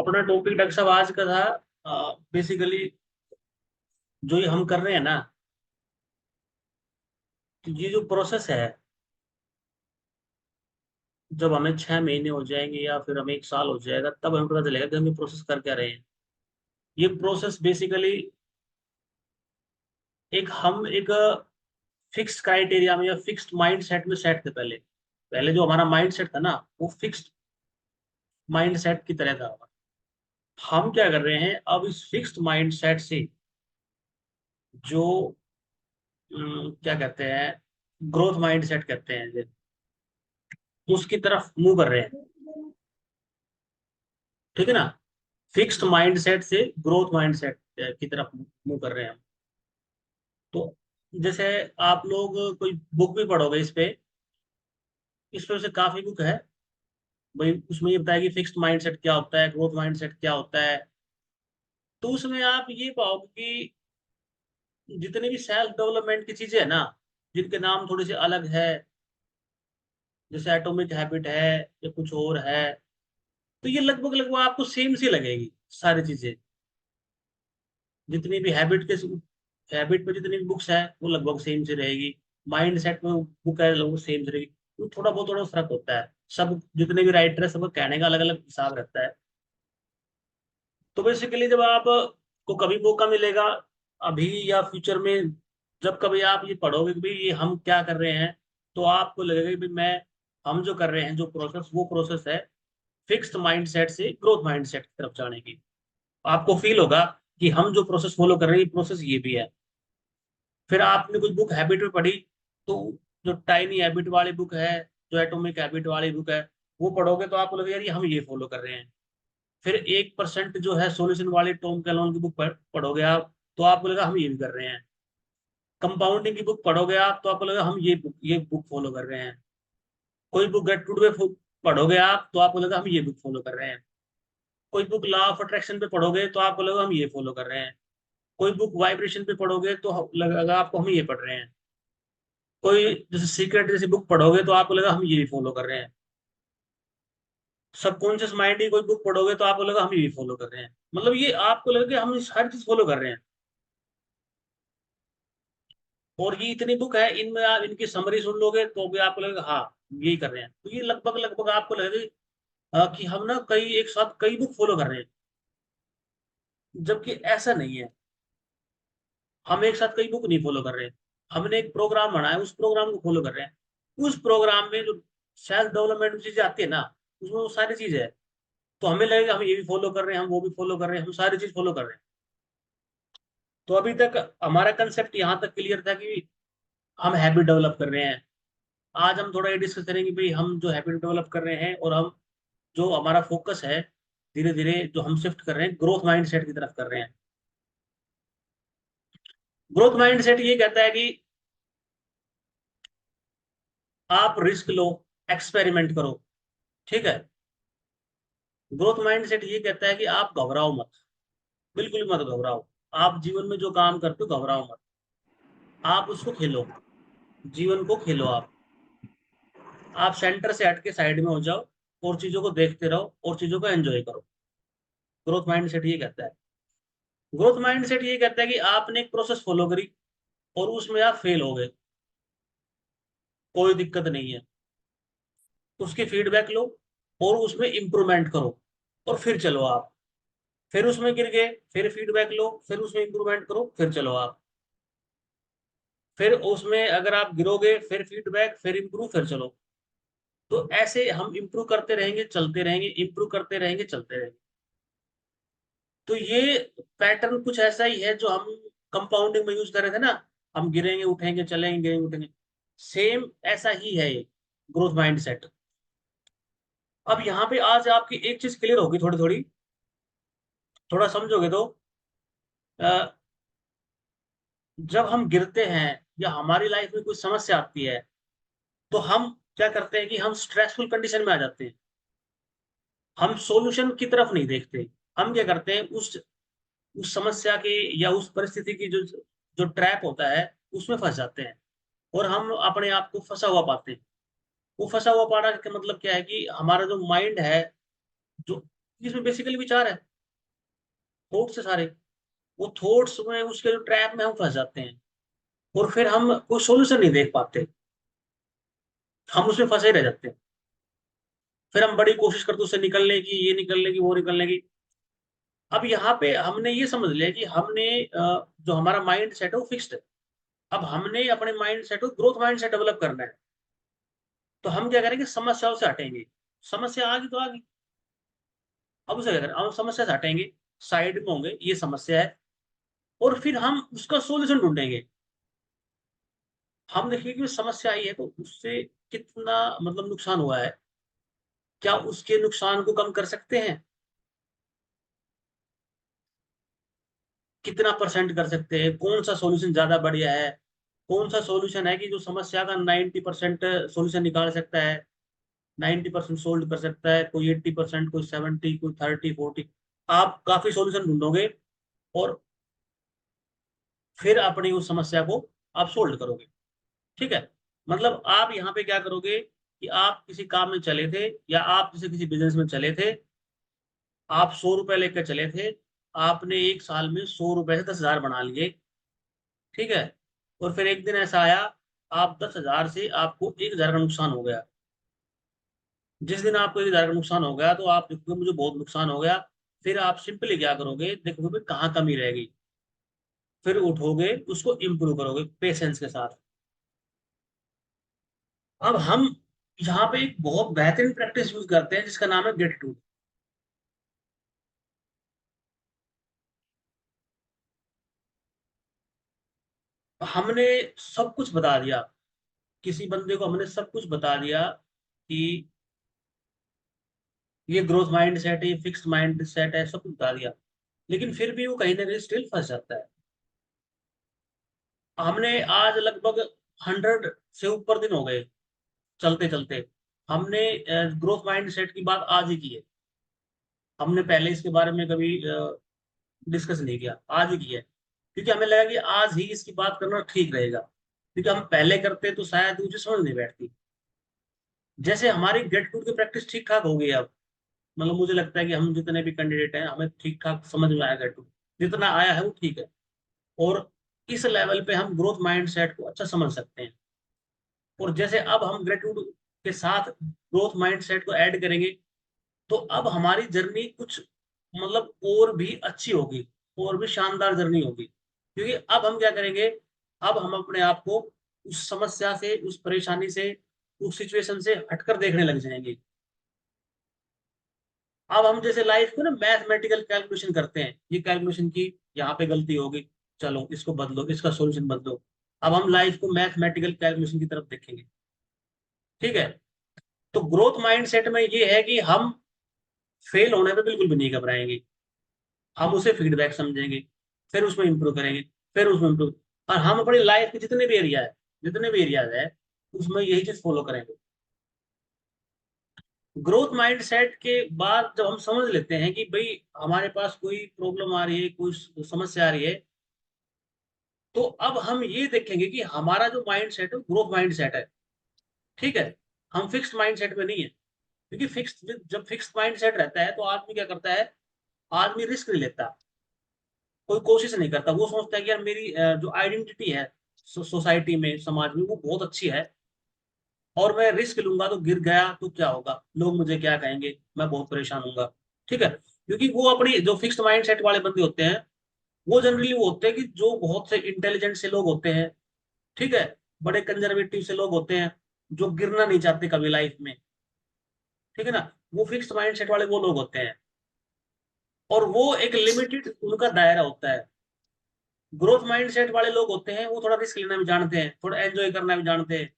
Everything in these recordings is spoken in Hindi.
अपना टॉपिक डॉक्टर साहब आज का था बेसिकली जो ये हम कर रहे हैं ना, तो ये जो प्रोसेस है, जब हमें 6 महीने हो जाएंगे या फिर हमें 1 साल हो जाएगा तब हमें पता चलेगा कि हम ये प्रोसेस कर क्या रहे हैं। ये प्रोसेस बेसिकली एक फिक्स्ड क्राइटेरिया में या फिक्स्ड माइंड सेट में सेट थे। पहले पहले जो हमारा माइंड सेट था ना, वो फिक्स्ड माइंड सेट की तरह था। हम क्या कर रहे हैं अब इस फिक्स्ड माइंड सेट से जो क्या कहते हैं, ग्रोथ माइंड सेट कहते हैं, उसकी तरफ मूव कर रहे हैं। ठीक है ना। फिक्स्ड माइंडसेट से ग्रोथ माइंडसेट की तरफ मूव कर रहे हैं हम। तो जैसे आप लोग कोई बुक भी पढ़ोगे इस पे से काफी बुक है भाई, उसमें ये बताया कि फिक्स्ड माइंडसेट क्या होता है, ग्रोथ माइंडसेट क्या होता है। तो उसमें आप ये पाओगे कि जितनी भी सेल्फ डेवलपमेंट की चीजें है ना, जिनके नाम थोड़े से अलग है, जैसे एटॉमिक हैबिट है या कुछ और है, तो ये लगभग लगभग आपको सेम सी लगेगी सारी चीजें। जितनी भी हैबिट पे जितनी भी बुक्स है वो लगभग सेम से रहेगी। माइंड सेट में बुक है लगभग सेम से रहेगी। तो थोड़ा फर्क होता है। सब जितने भी राइटर है सबका कहने का अलग अलग हिसाब रहता है। तो बेसिकली जब आप को कभी मौका मिलेगा, अभी या फ्यूचर में, जब कभी आप ये पढ़ोगे कि भाई ये हम क्या कर रहे हैं, तो आपको लगेगा कि भाई मैं हम जो कर रहे हैं जो प्रोसेस, वो प्रोसेस है फिक्स्ड माइंडसेट से ग्रोथ माइंडसेट की तरफ जाने की। आपको फील होगा कि हम जो प्रोसेस फॉलो कर रहे हैं प्रोसेस ये भी है। फिर आपने कुछ बुक हैबिट में पढ़ी, तो जो टाइनी हैबिट वाली बुक है, जो एटॉमिक हैबिट वाली बुक है, वो पढ़ोगे तो आपको लगेगा यार ये हम ये फॉलो कर रहे हैं। फिर 1% जो है सॉल्यूशन वाली टॉम कैलोन की बुक पढ़ोगे आप, तो आपको लगेगा हम ये भी कर रहे हैं। कंपाउंडिंग की बुक पढ़ोगे आप तो आपको लगेगा हम ये बुक फॉलो कर रहे हैं। कोई बुक गेट टू पे पढ़ोगे आप तो आपको लगेगा हम ये बुक फॉलो कर रहे हैं। कोई बुक लॉ ऑफ अट्रैक्शन पे पढ़ोगे तो आपको लगेगा हम ये फॉलो कर रहे हैं। कोई बुक वाइब्रेशन पे पढ़ोगे तो लगेगा आपको हम ये पढ़ रहे हैं। कोई जैसे सीक्रेट जैसी बुक पढ़ोगे तो आपको लगा हम ये भी फॉलो कर रहे हैं। सबकॉन्शियस माइंड की कोई बुक पढ़ोगे तो आपको लगा हम ये भी फॉलो कर रहे हैं। मतलब ये आपको लगे कि हम इस हर चीज फॉलो कर रहे हैं। और ये इतनी बुक है, इनमें आप इनकी समरी सुन लोगे तो भी आपको लगेगा हाँ यही कर रहे हैं। तो ये लगभग लगभग आपको लगेगा कि हम ना कई एक साथ कई बुक फॉलो कर रहे हैं, जबकि ऐसा नहीं है। हम एक साथ कई बुक नहीं फॉलो कर रहे हैं। हमने एक प्रोग्राम बनाया, उस प्रोग्राम को फॉलो कर रहे हैं। उस प्रोग्राम में जो सेल्फ डेवलपमेंट चीजें आती है ना, उसमें वो सारी चीजें है। तो हमें लगेगा हम ये भी फॉलो कर रहे हैं, हम वो भी फॉलो कर रहे हैं, हम सारी चीज फॉलो कर रहे हैं। तो अभी तक हमारा कंसेप्ट यहाँ तक क्लियर था कि हम हैबिट डेवलप कर रहे हैं। आज हम थोड़ा ये डिस्कस करेंगे भाई हम जो हैबिट डेवलप कर रहे हैं, और हम जो हमारा फोकस है धीरे धीरे जो हम शिफ्ट कर रहे हैं ग्रोथ माइंडसेट की तरफ कर रहे हैं। ग्रोथ माइंडसेट ये कहता है कि आप रिस्क लो, एक्सपेरिमेंट करो। ठीक है। ग्रोथ माइंडसेट ये कहता है कि आप घबराओ मत, बिल्कुल मत घबराओ। आप जीवन में जो काम करते हो घबराओ मत, आप उसको खेलो, जीवन को खेलो। आप सेंटर से हट के साइड में हो जाओ और चीजों को देखते रहो और चीजों को एंजॉय करो। ग्रोथ माइंडसेट ये कहता है। ग्रोथ माइंडसेट ये कहता है कि आपने एक प्रोसेस फॉलो करी और उसमें आप फेल हो गए, कोई दिक्कत नहीं है। उसकी फीडबैक लो और उसमें इंप्रूवमेंट करो और फिर चलो आप। फिर उसमें गिर गए, फिर फीडबैक लो, फिर उसमें इंप्रूवमेंट करो, फिर चलो आप। फिर उसमें अगर आप गिरोगे फिर फीडबैक, फिर इंप्रूव, फिर चलो। तो ऐसे हम इंप्रूव करते रहेंगे, चलते रहेंगे, इंप्रूव करते रहेंगे, चलते रहेंगे। तो ये पैटर्न कुछ ऐसा ही है जो हम कंपाउंडिंग में यूज कर रहे थे ना। हम गिरेंगे उठेंगे, चलेंगे गिरेंगे उठेंगे। सेम ऐसा ही है ये ग्रोथ माइंडसेट। अब यहाँ पे आज आपकी एक चीज क्लियर होगी, थोड़ी थोड़ी थोड़ा समझोगे तो अ, जब हम गिरते हैं या हमारी लाइफ में कोई समस्या आती है, तो हम क्या करते हैं कि हम स्ट्रेसफुल कंडीशन में आ जाते हैं। हम सॉल्यूशन की तरफ नहीं देखते। हम क्या करते हैं उस समस्या के या उस परिस्थिति की जो जो ट्रैप होता है उसमें फंस जाते हैं, और हम अपने आप को फंसा हुआ पाते हैं। वो फंसा हुआ पाना का मतलब क्या है कि हमारा जो माइंड है, जो इसमें बेसिकली विचार है, थॉट्स से सारे, वो थॉट्स में उसके जो ट्रैप में हम फंस जाते हैं, और फिर हम कोई सोल्यूशन नहीं देख पाते, हम उसमें फंसे रह जाते हैं। फिर हम बड़ी कोशिश करते उससे निकलने की, ये निकलने की, वो निकलने की। अब यहाँ पे हमने ये समझ लिया कि हमने जो हमारा माइंड सेट है वो फिक्स्ड है। अब हमने अपने माइंड सेट को ग्रोथ माइंड सेट डेवलप करना है। तो हम क्या करेंगे, समस्याओं से हटेंगे। समस्या आ गई तो आ गई, अब उसे क्या करें, हम समस्या से हटेंगे, साइड में होंगे, ये समस्या है, और फिर हम उसका सोल्यूशन ढूंढेंगे। हम देखेंगे कि समस्या आई है तो उससे कितना मतलब नुकसान हुआ है, क्या उसके नुकसान को कम कर सकते हैं, कितना परसेंट कर सकते हैं, कौन सा सॉल्यूशन ज्यादा बढ़िया है, कौन सा सॉल्यूशन है कि जो समस्या का 90% सॉल्यूशन निकाल सकता है, 90% सोल्व कर सकता है, कोई 80%, कोई 70, कोई 30, 40। आप काफी सॉल्यूशन ढूंढोगे, और फिर अपनी उस समस्या को आप सोल्व करोगे। ठीक है, मतलब आप यहाँ पे क्या करोगे कि आप किसी काम में चले थे, या आप जैसे किसी बिजनेस में चले थे, आप 100 रुपए लेकर चले थे, आपने एक साल में 100 रुपए से 10,000 बना लिए। ठीक है, और फिर एक दिन ऐसा आया, आप 10,000 से आपको 1,000 का नुकसान हो गया। जिस दिन आपको 1,000 का नुकसान हो गया तो आप देखोगे मुझे बहुत नुकसान हो गया। फिर आप सिंपली क्या करोगे, देखोगे कहाँ कमी रह गई, फिर उठोगे, उसको इम्प्रूव करोगे पेशेंस के साथ। अब हम यहाँ पे एक बहुत बेहतरीन प्रैक्टिस यूज करते हैं जिसका नाम है ग्रेटिट्यूड। हमने सब कुछ बता दिया, किसी बंदे को हमने सब कुछ बता दिया कि ये ग्रोथ माइंड सेट है, ये फिक्स्ड माइंड सेट है, सब कुछ बता दिया, लेकिन फिर भी वो कहीं ना कहीं स्टिल फंस जाता है। हमने आज लगभग 100 से ऊपर दिन हो गए चलते चलते, हमने ग्रोथ माइंड सेट की बात आज ही की है। हमने पहले इसके बारे में कभी डिस्कस नहीं किया, आज ही किया है, क्योंकि हमें लगा कि आज ही इसकी बात करना ठीक रहेगा, क्योंकि हम पहले करते तो शायद मुझे समझ नहीं बैठती। जैसे हमारी ग्रेटिट्यूड की प्रैक्टिस ठीक ठाक हो गई है अब, मतलब मुझे लगता है कि हम जितने भी कैंडिडेट हैं हमें ठीक ठाक समझ में आया ग्रेटिट्यूड, जितना आया है वो ठीक है, और इस लेवल पे हम ग्रोथ माइंड सेट को अच्छा समझ सकते हैं। और जैसे अब हम ग्रेटिट्यूड के साथ ग्रोथ माइंड सेट को ऐड करेंगे, तो अब हमारी जर्नी कुछ मतलब और भी अच्छी होगी, और भी शानदार जर्नी होगी, क्योंकि अब हम क्या करेंगे, अब हम अपने आप को उस समस्या से, उस परेशानी से, उस सिचुएशन से हटकर देखने लग जाएंगे। अब हम जैसे लाइफ को ना मैथमेटिकल कैलकुलेशन करते हैं, ये कैलकुलेशन की, यहाँ पे गलती होगी, चलो इसको बदलो, इसका सॉल्यूशन बदलो। अब हम लाइफ को मैथमेटिकल कैलकुलेशन की तरफ देखेंगे। ठीक है, तो ग्रोथ माइंडसेट में ये है कि हम फेल होने पे बिल्कुल भी नहीं घबराएंगे, हम उसे फीडबैक समझेंगे, फिर उसमें इंप्रूव करेंगे, फिर उसमें इंप्रूव, और हम अपनी लाइफ के जितने भी एरिया है, जितने भी एरियाज है, उसमें यही चीज फॉलो करेंगे। ग्रोथ माइंडसेट के बाद जब हम समझ लेते हैं कि भाई हमारे पास कोई प्रॉब्लम आ रही है, कोई समस्या आ रही है, तो अब हम ये देखेंगे कि हमारा जो माइंड सेट है ग्रोथ माइंड सेट है। ठीक है, हम फिक्स्ड माइंड सेट में नहीं है, क्योंकि फिक्स्ड, जब फिक्स्ड माइंड सेट रहता है तो आदमी क्या करता है, आदमी रिस्क नहीं लेता, कोई कोशिश नहीं करता, वो सोचता है कि यार मेरी जो आइडेंटिटी है सोसाइटी में, समाज में, वो बहुत अच्छी है, और मैं रिस्क लूंगा तो गिर गया तो क्या होगा, लोग मुझे क्या कहेंगे, मैं बहुत परेशान होऊंगा। ठीक है, क्योंकि वो अपनी जो फिक्स्ड माइंड सेट वाले बंदे होते हैं, वो जनरली वो होते हैं कि जो बहुत से इंटेलिजेंट से लोग होते हैं। ठीक है, बड़े कंजर्वेटिव से लोग होते हैं, जो गिरना नहीं चाहते कभी लाइफ में। ठीक है ना, वो फिक्स्ड माइंड सेट वाले वो लोग होते हैं, और वो एक लिमिटेड उनका दायरा होता है। ग्रोथ माइंड सेट वाले लोग होते हैं, वो थोड़ा रिस्क लेना भी जानते हैं, थोड़ा एंजॉय करना भी जानते हैं,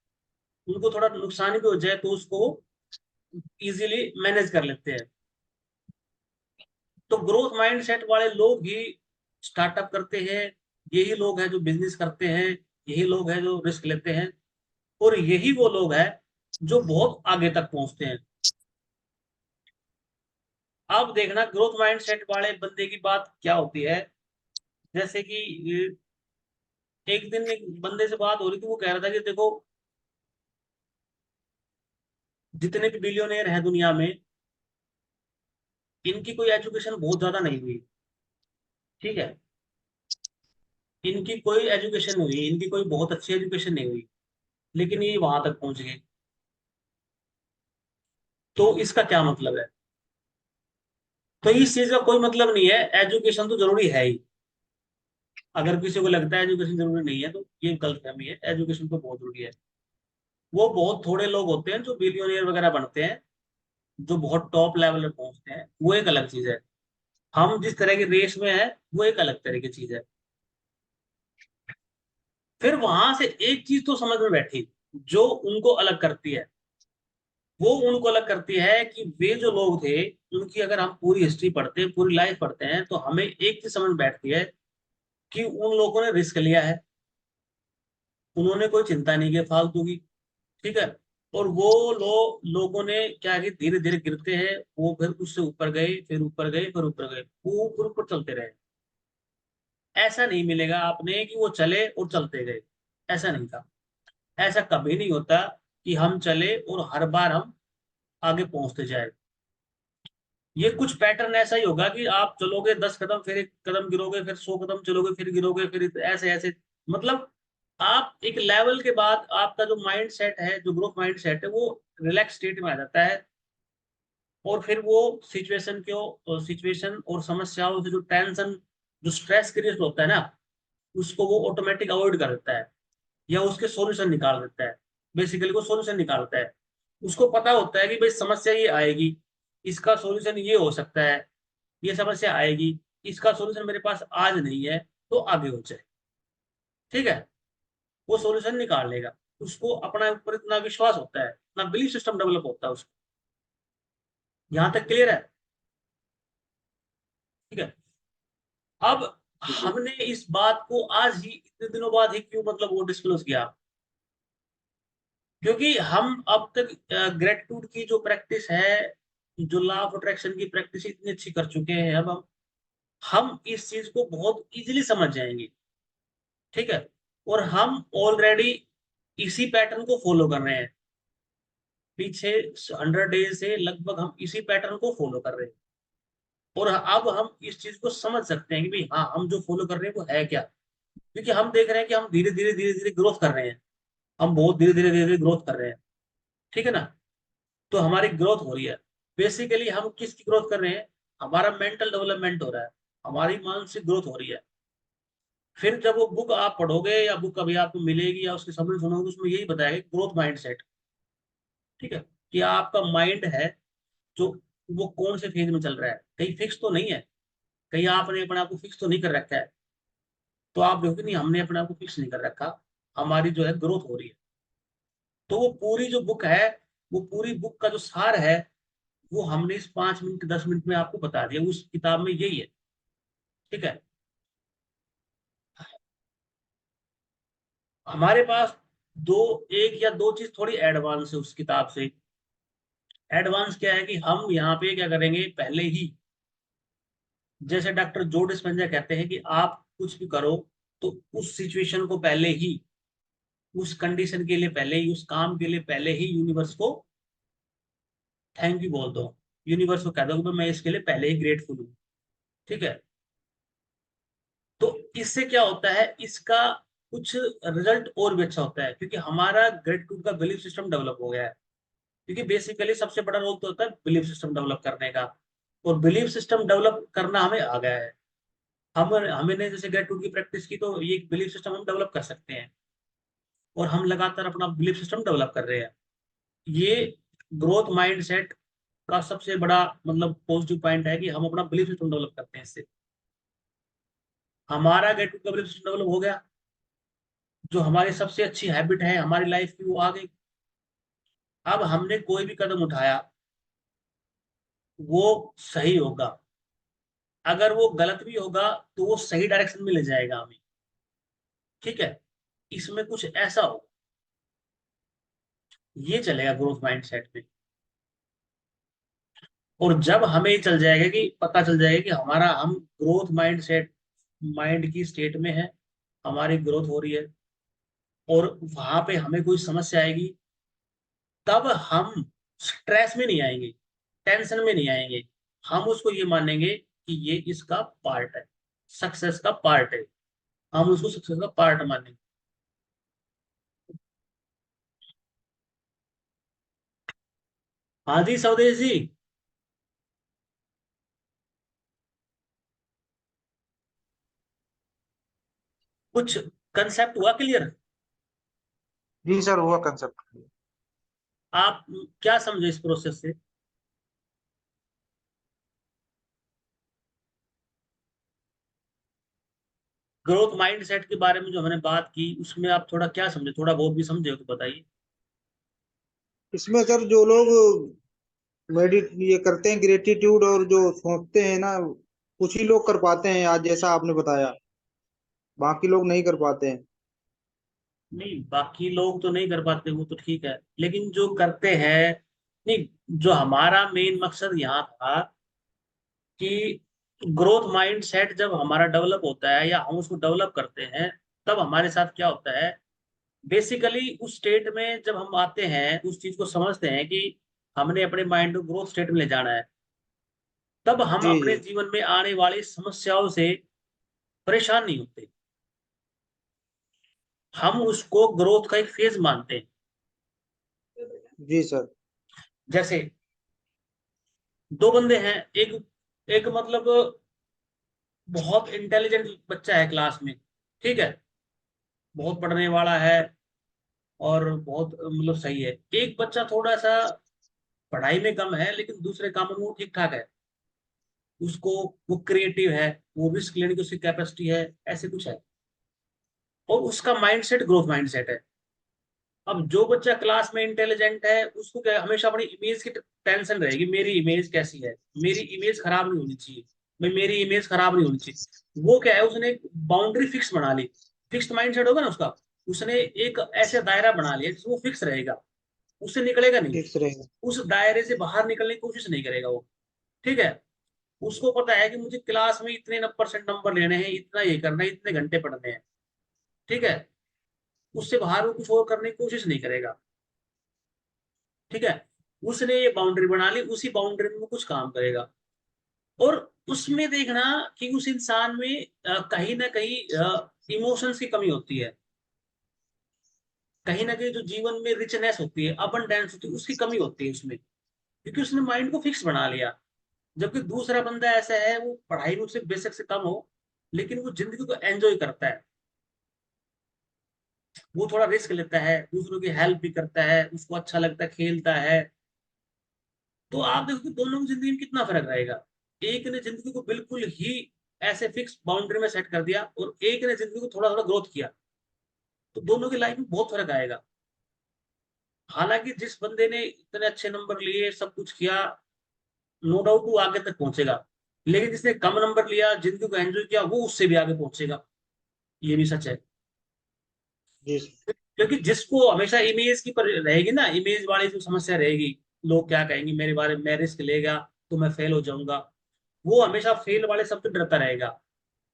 उनको थोड़ा नुकसान भी हो जाए तो उसको इजीली मैनेज कर लेते हैं। तो ग्रोथ माइंड सेट वाले लोग ही स्टार्टअप करते हैं, यही लोग हैं जो बिजनेस करते हैं, यही लोग हैं जो रिस्क लेते हैं, और यही वो लोग हैं जो बहुत आगे तक पहुंचते हैं। अब देखना ग्रोथ माइंड सेट वाले बंदे की बात क्या होती है। जैसे कि एक दिन एक बंदे से बात हो रही थी, वो कह रहा था कि देखो, जितने भी बिलियनर हैं दुनिया में, इनकी कोई एजुकेशन बहुत ज्यादा नहीं हुई, ठीक है, इनकी कोई एजुकेशन नहीं हुई, इनकी कोई बहुत अच्छी एजुकेशन नहीं हुई, लेकिन ये वहां तक पहुंच गए। तो इसका क्या मतलब है? तो इस चीज का कोई मतलब नहीं है, एजुकेशन तो जरूरी है ही। अगर किसी को लगता है एजुकेशन जरूरी नहीं है तो ये गलतफहमी है, एजुकेशन तो बहुत जरूरी है। वो बहुत थोड़े लोग होते हैं जो बिलियनियर वगैरह बनते हैं, जो बहुत टॉप लेवल पे पहुंचते हैं, वो एक अलग चीज है। हम जिस तरह की रेस में है, वो एक अलग तरह की चीज है। फिर वहां से एक चीज तो समझ में बैठी, जो उनको अलग करती है, वो उनको अलग करती है कि वे जो लोग थे, उनकी अगर हम पूरी हिस्ट्री पढ़ते हैं, पूरी लाइफ पढ़ते हैं, तो हमें एक चीज समझ में बैठती है कि उन लोगों ने रिस्क लिया है, उन्होंने कोई चिंता नहीं की फालतू की, ठीक है। और वो लोगों ने क्या कि धीरे धीरे गिरते हैं, वो फिर उससे ऊपर गए, फिर ऊपर गए, फिर ऊपर गए, वो ऊपर ऊपर चलते रहे। ऐसा नहीं मिलेगा आपने कि वो चले और चलते गए, ऐसा नहीं था। ऐसा कभी नहीं होता कि हम चले और हर बार हम आगे पहुंचते जाए। ये कुछ पैटर्न ऐसा ही होगा कि आप चलोगे 10 कदम, फिर 1 कदम गिरोगे, फिर 100 कदम चलोगे, फिर गिरोगे, फिर ऐसे ऐसे, मतलब आप एक लेवल के बाद आपका जो माइंड सेट है, जो ग्रोथ माइंड सेट है, वो रिलैक्स स्टेट में आ जाता है। और फिर वो सिचुएशन और समस्याओं से जो टेंशन, जो स्ट्रेस क्रिएट होता है ना, उसको वो ऑटोमेटिक अवॉइड कर देता है, या उसके सॉल्यूशन निकाल देता है। बेसिकली वो सॉल्यूशन निकालता है। उसको पता होता है कि भाई समस्या ये आएगी, इसका सॉल्यूशन ये हो सकता है, ये समस्या आएगी, इसका सॉल्यूशन मेरे पास आज नहीं है, तो आगे हो जाए, ठीक है। वो सॉल्यूशन निकाल लेगा। उसको अपना ऊपर इतना विश्वास होता है, इतना बिलीफ सिस्टम डेवलप होता है उसको। यहां तक क्लियर है? ठीक है। अब हमने इस बात को आज ही इतने दिनों बाद ही क्यों मतलब वो डिस्क्लोज किया? क्योंकि हम अब तक ग्रेटिट्यूड की जो प्रैक्टिस है, जो लॉ ऑफ अट्रैक्शन की प्रैक्टिस इतनी अच्छी कर चुके हैं, अब हम इस चीज को बहुत इजीली समझ जाएंगे, ठीक है। और हम ऑलरेडी इसी पैटर्न को फॉलो कर रहे हैं, पीछे 100 डेज से लगभग हम इसी पैटर्न को फॉलो कर रहे हैं। और अब हम इस चीज को समझ सकते हैं कि भाई हाँ, हम जो फॉलो कर रहे हैं वो है क्या। क्योंकि हम देख रहे हैं कि हम धीरे धीरे ग्रोथ कर रहे हैं, हम बहुत धीरे धीरे ग्रोथ कर रहे हैं, ठीक है ना। तो हमारी ग्रोथ हो रही है। बेसिकली हम किसकी ग्रोथ कर रहे हैं? हमारा मेंटल डेवलपमेंट हो रहा है, हमारी मानसिक ग्रोथ हो रही है। फिर जब वो बुक आप पढ़ोगे, या बुक कभी आपको मिलेगी, या उसके समरी सुनोगे, उसमें यही बताएगा ग्रोथ माइंडसेट, ठीक है। कि आपका माइंड है जो, वो कौन से फेज में चल रहा है, कहीं फिक्स तो नहीं है, कहीं आपने अपने आप को फिक्स तो नहीं कर रखा है। तो आप देखोगे नहीं, हमने अपने आप को फिक्स नहीं कर रखा, हमारी जो है ग्रोथ हो रही है। तो वो पूरी जो बुक है, वो पूरी बुक का जो सार है, वो हमने इस 5 मिनट 10 मिनट में आपको बता दिया, उस किताब में यही है, ठीक है। हमारे पास दो, एक या दो चीज थोड़ी एडवांस है उस किताब से। एडवांस क्या है कि हम यहाँ पे क्या करेंगे, पहले ही, जैसे डॉक्टर जो डिस्पेंजा कहते हैं कि आप कुछ भी करो, तो उस सिचुएशन को पहले ही, उस कंडीशन के लिए पहले ही, उस काम के लिए पहले ही यूनिवर्स को थैंक यू बोल दो। यूनिवर्स को कह दो कि मैं इसके लिए पहले ही ग्रेटफुल हूँ, ठीक है। तो इससे क्या होता है, इसका कुछ रिजल्ट और भी अच्छा होता है, क्योंकि हमारा ग्रेटिट्यूड का बिलीफ सिस्टम डेवलप हो गया है। क्योंकि बेसिकली सबसे बड़ा रोल तो होता है बिलीफ सिस्टम डेवलप करने का, और बिलीफ सिस्टम डेवलप करना हमें आ गया है। हम हमने जैसे ग्रेटिट्यूड की प्रैक्टिस की, तो ये बिलीफ सिस्टम हम डेवलप कर सकते हैं। और हम लगातार अपना बिलीफ सिस्टम डेवलप कर रहे हैं। ये ग्रोथ माइंडसेट का सबसे बड़ा मतलब पॉजिटिव पॉइंट है कि हम अपना बिलीफ सिस्टम डेवलप करते हैं इससे। हमारा ग्रेटिट्यूड का बिलीफ सिस्टम डेवलप हो गया, जो हमारी सबसे अच्छी हैबिट है हमारी लाइफ की, वो आ गई। अब हमने कोई भी कदम उठाया, वो सही होगा। अगर वो गलत भी होगा, तो वो सही डायरेक्शन में ले जाएगा हमें, ठीक है। इसमें कुछ ऐसा हो, ये चलेगा ग्रोथ माइंडसेट में। और जब हमें चल जाएगा कि पता चल जाएगा कि हमारा, हम ग्रोथ माइंडसेट, माइंड की स्टेट में है, हमारी ग्रोथ हो रही है, और वहां पे हमें कोई समस्या आएगी, तब हम स्ट्रेस में नहीं आएंगे, टेंशन में नहीं आएंगे। हम उसको ये मानेंगे कि ये इसका पार्ट है, सक्सेस का पार्ट है, हम उसको सक्सेस का पार्ट मानेंगे। हाँ जी स्वदेश जी। कुछ कंसेप्ट हुआ क्लियर? जी सर, हुआ कंसेप्ट। आप क्या समझे इस प्रोसेस से? ग्रोथ माइंडसेट के बारे में जो हमने बात की उसमें आप थोड़ा क्या समझे, थोड़ा बहुत भी समझे हो तो बताइए। इसमें सर जो लोग ये करते हैं ग्रेटिट्यूड, और जो सोचते हैं ना, कुछ ही लोग कर पाते हैं, आज जैसा आपने बताया, बाकी लोग नहीं कर पाते हैं। नहीं, बाकी लोग तो नहीं कर पाते, वो तो ठीक है, लेकिन जो करते हैं, नहीं, जो हमारा मेन मकसद यहाँ था कि ग्रोथ माइंडसेट जब हमारा डेवलप होता है या हम उसको डेवलप करते हैं, तब हमारे साथ क्या होता है, बेसिकली उस स्टेट में जब हम आते हैं, उस चीज को समझते हैं कि हमने अपने माइंड को ग्रोथ स्टेट में ले जाना है, तब हम जी अपने जी। जीवन में आने वाली समस्याओं से परेशान नहीं होते, हम उसको ग्रोथ का एक फेज मानते हैं। जी सर। जैसे दो बंदे हैं, एक एक मतलब बहुत इंटेलिजेंट बच्चा है क्लास में, ठीक है, बहुत पढ़ने वाला है और बहुत मतलब सही है। एक बच्चा थोड़ा सा पढ़ाई में कम है लेकिन दूसरे कामों में वो ठीक ठाक है, उसको, वो क्रिएटिव है, वो रिस्क लेने की उसकी कैपेसिटी है, ऐसे कुछ है, और उसका माइंडसेट ग्रोथ माइंडसेट है। अब जो बच्चा क्लास में इंटेलिजेंट है उसको क्या, हमेशा अपनी इमेज की टेंशन रहेगी, मेरी इमेज कैसी है, मेरी इमेज खराब नहीं होनी चाहिए, भाई मेरी इमेज खराब नहीं होनी चाहिए। वो क्या है, उसने एक बाउंड्री फिक्स बना ली, फिक्स्ड माइंडसेट होगा ना उसका, उसने एक ऐसे दायरा बना लिया जिसमें वो फिक्स रहेगा, उससे निकलेगा नहीं, फिक्स रहेगा। उस दायरे से बाहर निकलने की कोशिश नहीं करेगा वो। ठीक है, उसको पता है कि मुझे क्लास में इतने % नंबर लेने हैं, इतना ये करना है, इतने घंटे पढ़ने हैं। ठीक है, उससे बाहर वो कुछ और करने की कोशिश नहीं करेगा। ठीक है, उसने ये बाउंड्री बना ली, उसी बाउंड्री में वो कुछ काम करेगा। और उसमें देखना कि उस इंसान में कहीं ना कहीं इमोशंस की कमी होती है, कहीं ना कहीं जो जीवन में रिचनेस होती है, अबंडेंस होती है, उसकी कमी होती है उसमें, क्योंकि उसने माइंड को फिक्स बना लिया। जबकि दूसरा बंदा ऐसा है, वो पढ़ाई में उससे बेसिक से कम हो लेकिन वो जिंदगी को एंजॉय करता है, वो थोड़ा रिस्क लेता है, दूसरों की हेल्प भी करता है, उसको अच्छा लगता है, खेलता है। तो आप देखो कि दोनों की जिंदगी में कितना फर्क रहेगा। एक ने जिंदगी को बिल्कुल ही ऐसे फिक्स बाउंड्री में सेट कर दिया और एक ने जिंदगी को थोड़ा थोड़ा ग्रोथ किया, तो दोनों की लाइफ में बहुत फर्क आएगा। हालांकि जिस बंदे ने इतने अच्छे नंबर लिए, सब कुछ किया, नो डाउट वो आगे तक पहुंचेगा, लेकिन जिसने कम नंबर लिया, जिंदगी को एंजॉय किया, वो उससे भी आगे पहुंचेगा, ये भी सच है। जी क्योंकि जिसको हमेशा इमेज की पर रहेगी ना, इमेज वाली जो समस्या रहेगी, लोग क्या कहेंगे मेरे बारे में, मैं रिस्क लेगा तो मैं फेल हो जाऊंगा, वो हमेशा फेल वाले सब से डरता रहेगा।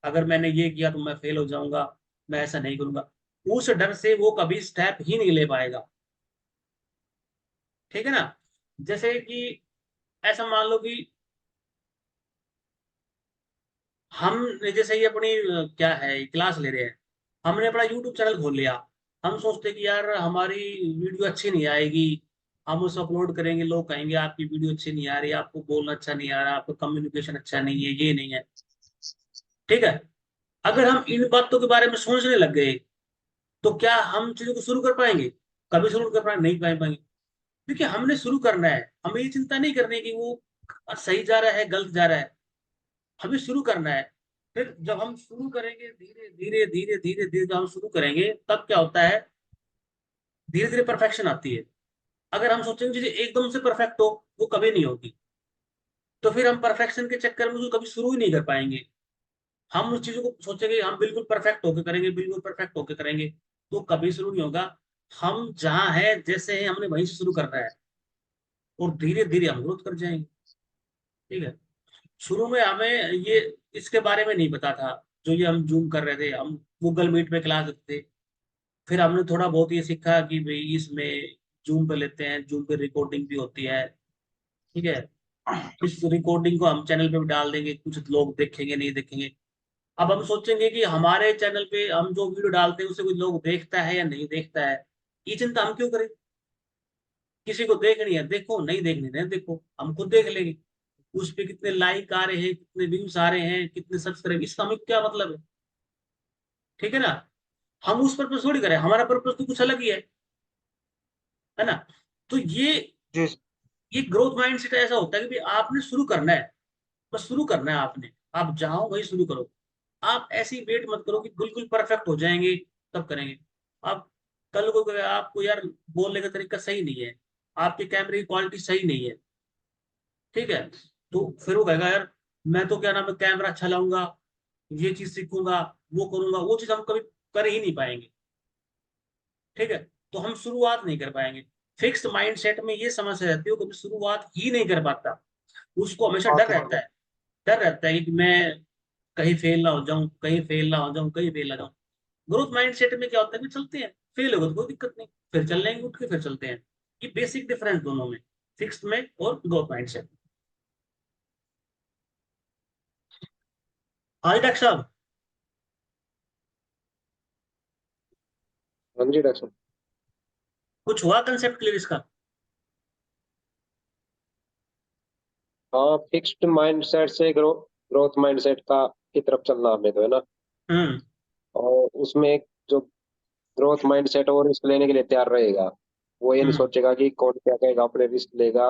अगर मैंने ये किया तो मैं फेल हो जाऊंगा, मैं ऐसा नहीं करूंगा, उस डर से वो कभी स्टेप ही नहीं ले पाएगा। ठीक है ना? जैसे कि ऐसा मान लो कि हम, जैसे ये अपनी क्या है, क्लास ले रहे हैं, हमने अपना यूट्यूब चैनल खोल लिया, हम सोचते कि यार हमारी वीडियो अच्छी नहीं आएगी, हम उसे अपलोड करेंगे, लोग कहेंगे आपकी वीडियो अच्छी नहीं आ रही, आपको बोलना अच्छा नहीं आ रहा, आपका कम्युनिकेशन अच्छा नहीं है, ये नहीं है। ठीक है, अगर हम इन बातों के बारे में सोचने लग गए, तो क्या हम चीजों को शुरू कर पाएंगे? कभी शुरू कर पाएंगे नहीं पाएंगे। देखिए, हमने शुरू करना है, हमें ये चिंता नहीं करनी कि वो सही जा रहा है गलत जा रहा है, हमें शुरू करना है। फिर जब हम शुरू करेंगे, धीरे धीरे धीरे धीरे धीरे जब हम शुरू करेंगे, तब क्या होता है, धीरे धीरे परफेक्शन आती है। अगर हम सोचेंगे चीजें एकदम से परफेक्ट हो, वो कभी नहीं होगी, तो फिर हम परफेक्शन के चक्कर में उसको कभी शुरू ही नहीं कर पाएंगे। हम उस चीजों को सोचेंगे हम बिल्कुल परफेक्ट होके करेंगे, बिल्कुल परफेक्ट होके करेंगे, तो कभी शुरू नहीं होगा। हम जहाँ है, जैसे हैं, हमने वहीं से शुरू करना है, और धीरे धीरे हम ग्रोथ कर जाएंगे। ठीक है, शुरू में हमें ये इसके बारे में नहीं पता था, जो ये हम जूम कर रहे थे, हम गूगल मीट पे क्लास देते थे, फिर हमने थोड़ा बहुत ये सीखा कि भाई इसमें जूम पे लेते हैं, जूम पे रिकॉर्डिंग भी होती है। ठीक है, इस रिकॉर्डिंग को हम चैनल पे भी डाल देंगे, कुछ लोग देखेंगे नहीं देखेंगे। अब हम सोचेंगे कि हमारे चैनल पे हम जो वीडियो डालते हैं उसे कोई लोग देखता है या नहीं देखता है, ये चिंता हम क्यों करें। किसी को देखनी है देखो, नहीं देखनी नहीं देखो, हम खुद देख लेंगे। उस पे कितने लाइक आ रहे हैं, कितने व्यूज आ रहे हैं, कितने सब्सक्राइब, इसका हमें क्या मतलब है। ठीक है ना। हम उस पर्पज थोड़ी करें, हमारा पर्पज तो कुछ अलग ही है ना। तो जी। ये ग्रोथ माइंडसेट ऐसा होता है कि भाई आपने शुरू करना है, बस शुरू करना है आपने। आप जाओ वही शुरू करो। आप ऐसी वेट मत करो कि बिल्कुल परफेक्ट हो जाएंगे तब करेंगे। आप कल को आपको यार बोलने का तरीका सही नहीं है, आपके कैमरे की क्वालिटी सही नहीं है, ठीक है, तो फिर वो कहेगा यार मैं तो क्या नाम है कैमरा अच्छा लाऊंगा, ये चीज सीखूंगा, वो करूंगा, वो चीज हम कभी कर ही नहीं पाएंगे। ठीक है। तो हम शुरुआत नहीं कर पाएंगे। फिक्स्ड माइंडसेट में ये समस्या रहती है, वो कभी शुरुआत ही नहीं कर पाता। उसको हमेशा डर बात है। रहता है। डर रहता है कि मैं कहीं फेल ना हो जाऊं, कहीं फेल ना हो जाऊं, कहीं फेल ना हो जाऊं। ग्रोथ माइंडसेट में क्या होता है कि चलते हैं, फेल होगा तो कोई दिक्कत नहीं, फिर चल लेंगे उठ के फिर चलते हैं। ये बेसिक डिफरेंस दोनों में, फिक्स्ड में और ग्रोथ माइंडसेट। हाँ जी डॉक्टर साहब। हाँ जी डॉक्टर साहब। कुछ हुआ कंसेप्ट क्लियर इसका। हाँ, फिक्स्ड माइंडसेट से ग्रोथ माइंडसेट का की तरफ चलना हमें तो है ना। हम्म। और उसमें एक जो ग्रोथ माइंडसेट और रिस्क लेने के लिए तैयार रहेगा, वो ये नहीं हम्म। सोचेगा कि कौन क्या कहेगा, अपने रिस्क लेगा।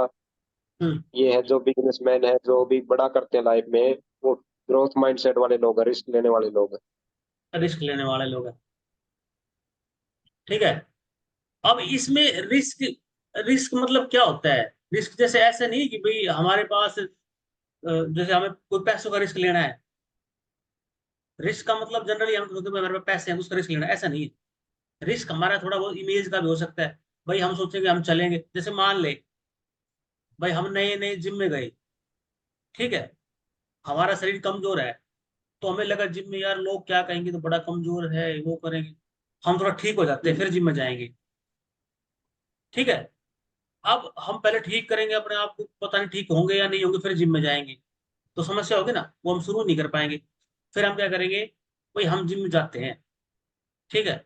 हम्म। ये है जो बिजनेसमैन है, जो भी बड़ा करते हैं लाइफ में, वो ग्रोथ माइंडसेट वाले लोग हैं, रिस्क लेने वाले लोग हैं। रिस्क लेने वाले लोग हैं। ठीक है। अब इसमें रिस्क, रिस्क मतलब क्या होता है। रिस्क जैसे ऐसे नहीं कि भाई हमारे पास जैसे हमें कोई पैसों का रिस्क लेना है। रिस्क का मतलब जनरली हम सोचते हैं भाई हमारे पास पैसे हैं उसका रिस्क लेना है, ऐसा नहीं है। रिस्क हमारा थोड़ा बहुत इमेज का भी हो सकता है। भाई हम सोचेंगे हम चलेंगे, जैसे मान ले भाई हम नए नए जिम में गए, ठीक है, हमारा शरीर कमजोर है, तो हमें लगा जिम में यार लोग क्या कहेंगे, तो बड़ा कमजोर है वो करेंगे, हम थोड़ा ठीक हो जाते हैं फिर जिम में जाएंगे। ठीक है। अब हम पहले ठीक करेंगे अपने आप को, पता नहीं ठीक होंगे या नहीं होंगे, फिर जिम में जाएंगे, तो समस्या होगी ना, वो हम शुरू नहीं कर पाएंगे। फिर हम क्या करेंगे, भाई हम जिम में जाते हैं, ठीक है,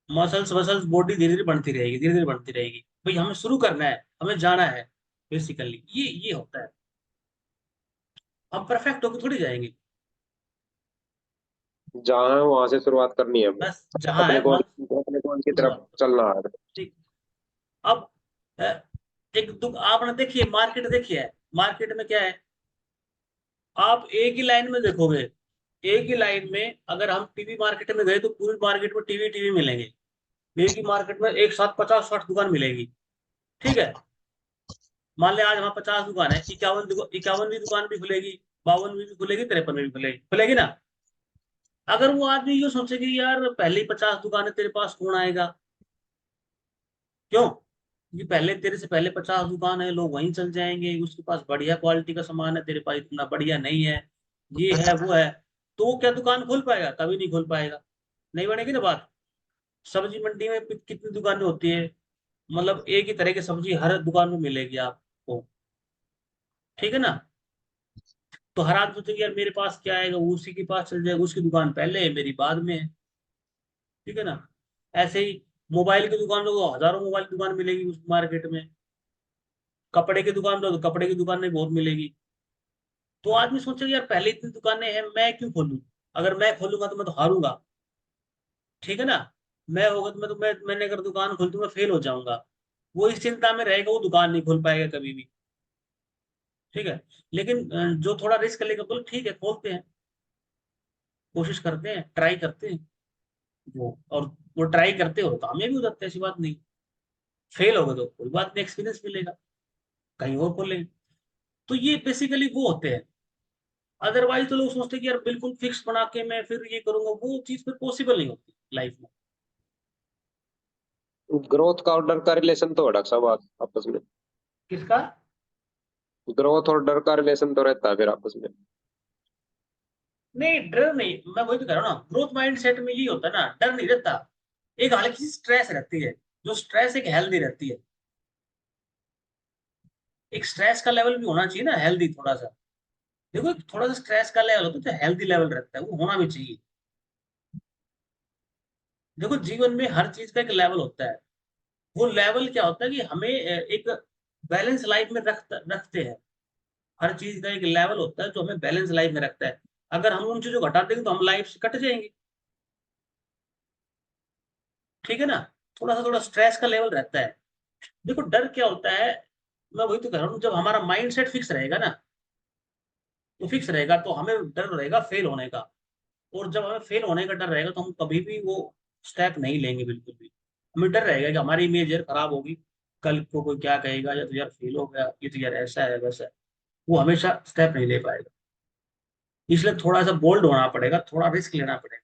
मसल्स वसल्स बॉडी धीरे धीरे बढ़ती रहेगी, धीरे धीरे बढ़ती रहेगी, भाई हमें शुरू करना है, हमें जाना है। बेसिकली ये होता है। हम परफेक्ट होकर थोड़ी जाएंगे। जहाँ है वहां से शुरुआत करनी है हमें। बस जहाँ है वहां अपने गोल की तरफ शुरुआत करो। चलना है। ठीक। अब अ, एक दुख आपने देखिए, मार्केट देखिए, मार्केट में क्या है, आप एक ही लाइन में देखोगे, एक ही लाइन में अगर हम टीवी मार्केट में गए तो पूरी मार्केट में टीवी टीवी मिलेंगे। एक ही मार्केट में एक साथ 50-60 दुकान मिलेगी। ठीक है। मान ले आज वहां 50 दुकान है, 51वीं दुकान भी खुलेगी, 52वीं भी खुलेगी, 53वीं भी खुलेगी, खुलेगी ना। अगर वो आदमी ये सोचेगी यार पहले ही 50 दुकान है, तेरे पास कौन आएगा। क्यों, क्योंकि पहले तेरे से पहले 50 दुकान है, लोग वहीं चल जाएंगे, उसके पास बढ़िया क्वालिटी का सामान है, तेरे पास इतना बढ़िया नहीं है, ये है वो है। तो वो क्या दुकान खोल पाएगा, कभी नहीं खोल पाएगा। नहीं बनेगी ना बात। सब्जी मंडी में कितनी दुकानें होती है, मतलब एक ही तरह की सब्जी हर दुकान में मिलेगी आपको। ठीक है ना। तो हर आदमी सोचेगा यार मेरे पास क्या आएगा, वो उसी के पास चल जाएगा, उसकी दुकान पहले है मेरी बाद में है। ठीक है ना। ऐसे ही मोबाइल की दुकान लोग, हजारों मोबाइल की दुकान मिलेगी उस मार्केट में। कपड़े की दुकान लो तो कपड़े की दुकान में बहुत मिलेगी। तो आदमी सोचेगा यार पहले इतनी दुकानें हैं मैं क्यों खोलूं, अगर मैं खोलूंगा तो मैं तो हारूंगा। ठीक है ना। मैं होगा तो मैंने अगर दुकान खोली तो मैं फेल हो जाऊंगा। वो इस चिंता में रहेगा, वो दुकान नहीं खोल पाएगा कभी भी। ठीक है। लेकिन जो थोड़ा रिस्क लेगा बोलो ठीक है खोलते हैं, कोशिश करते हैं, ट्राई करते हैं, वो और वो ट्राई करते हो कामयाब भी हो जाते हैं, ऐसी बात नहीं। फेल हो गए तो कोई बात नहीं, एक्सपीरियंस मिलेगा, कहीं और खोलेंगे। तो ये बेसिकली वो होते हैं। अदरवाइज तो लोग सोचते हैं कि यार बिल्कुल फिक्स बना के मैं फिर ये करूंगा, वो चीज फिर पॉसिबल नहीं होती लाइफ में। ग्रोथ का और डर का रिलेशन तो है डॉक्टर साहब आपस में। किसका। ग्रोथ और डर का रिलेशन तो रहता है फिर आपस में। नहीं डर नहीं, मैं वही तो कह रहा हूँ ना, ग्रोथ माइंड सेट में यही होता है ना, डर नहीं रहता। एक हल्की सी स्ट्रेस रहती है, जो स्ट्रेस एक हेल्दी रहती है। एक स्ट्रेस का लेवल भी होना चाहिए ना हेल्दी थोड़ा सा। देखो थोड़ा सा स्ट्रेस का लेवल होता है तो हेल्दी लेवल रहता है, वो होना भी चाहिए। देखो जीवन में हर चीज का एक लेवल होता है। वो लेवल क्या होता है कि हमें एक बैलेंस लाइफ में रखते हैं। हर चीज का एक लेवल होता है जो हमें बैलेंस लाइफ में रखता है। अगर हम उन चीजों को हटा देंगे तो हम लाइफ से कट जाएंगे। ठीक है ना। थोड़ा स्ट्रेस का लेवल रहता है। देखो डर क्या होता है, मैं वही तो कह रहा हूँ, जब हमारा माइंड सेट फिक्स रहेगा ना, तो फिक्स रहेगा तो हमें डर रहेगा फेल होने का। और जब हमें फेल होने का डर रहेगा तो हम कभी भी वो स्टेप नहीं लेंगे बिल्कुल भी। हमें डर रहेगा कि हमारी इमेज यार खराब होगी, कल को कोई क्या कहेगा, या तो यार फेल हो गया, ये तो यार ऐसा है वैसा है। वो हमेशा स्टेप नहीं ले पाएगा। इसलिए थोड़ा सा बोल्ड होना पड़ेगा, थोड़ा रिस्क लेना पड़ेगा।